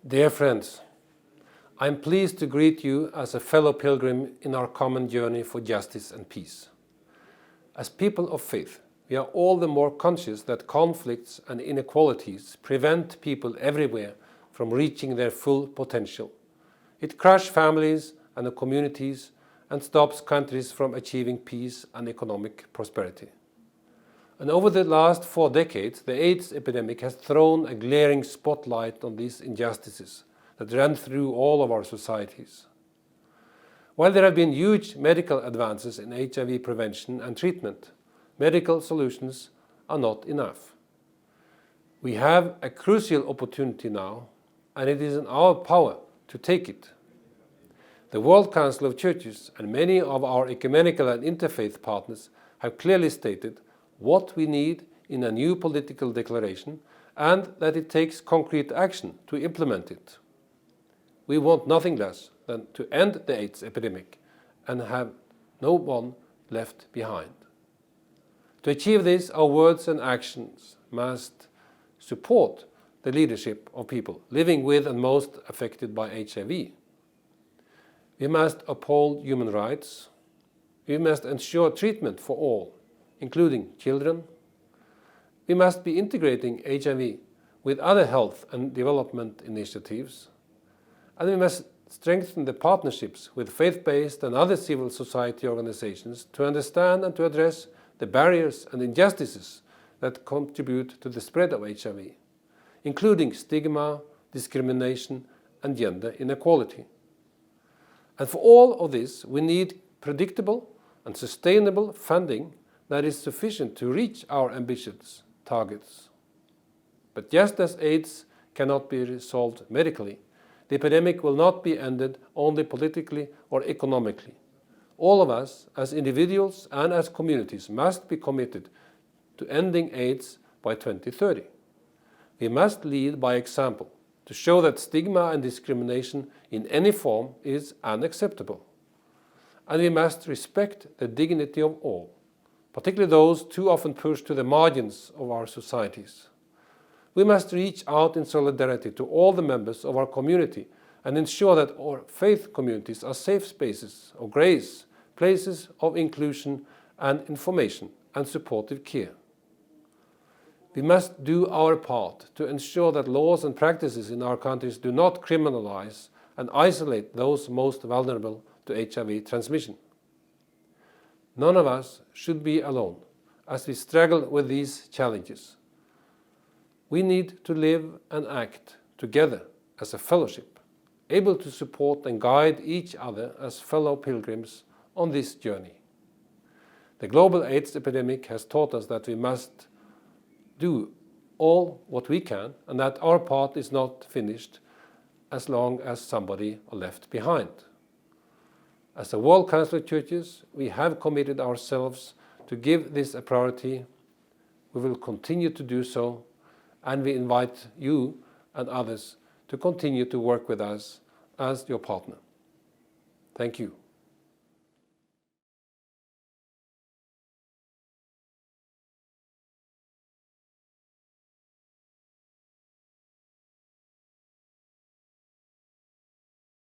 Dear friends, I am pleased to greet you as a fellow pilgrim in our common journey for justice and peace. As people of faith, we are all the more conscious that conflicts and inequalities prevent people everywhere from reaching their full potential. It crushes families and communities and stops countries from achieving peace and economic prosperity. And over the last 4 decades, the AIDS epidemic has thrown a glaring spotlight on these injustices that run through all of our societies. While there have been huge medical advances in HIV prevention and treatment, medical solutions are not enough. We have a crucial opportunity now, and it is in our power to take it. The World Council of Churches and many of our ecumenical and interfaith partners have clearly stated what we need in a new political declaration and that it takes concrete action to implement it. We want nothing less than to end the AIDS epidemic and have no one left behind. To achieve this, our words and actions must support the leadership of people living with and most affected by HIV. We must uphold human rights. We must ensure treatment for all, including children. We must be integrating HIV with other health and development initiatives. And we must strengthen the partnerships with faith-based and other civil society organizations to understand and to address the barriers and injustices that contribute to the spread of HIV, including stigma, discrimination, and gender inequality. And for all of this, we need predictable and sustainable funding that is sufficient to reach our ambitious targets. But just as AIDS cannot be resolved medically, the epidemic will not be ended only politically or economically. All of us, as individuals and as communities, must be committed to ending AIDS by 2030. We must lead by example to show that stigma and discrimination in any form is unacceptable. And we must respect the dignity of all, particularly those too often pushed to the margins of our societies. We must reach out in solidarity to all the members of our community and ensure that our faith communities are safe spaces of grace, places of inclusion and information and supportive care. We must do our part to ensure that laws and practices in our countries do not criminalize and isolate those most vulnerable to HIV transmission. None of us should be alone as we struggle with these challenges. We need to live and act together as a fellowship, able to support and guide each other as fellow pilgrims on this journey. The global AIDS epidemic has taught us that we must do all what we can and that our part is not finished as long as somebody are left behind. As a World Council of Churches, we have committed ourselves to give this a priority. We will continue to do so, and we invite you and others to continue to work with us as your partner. Thank you.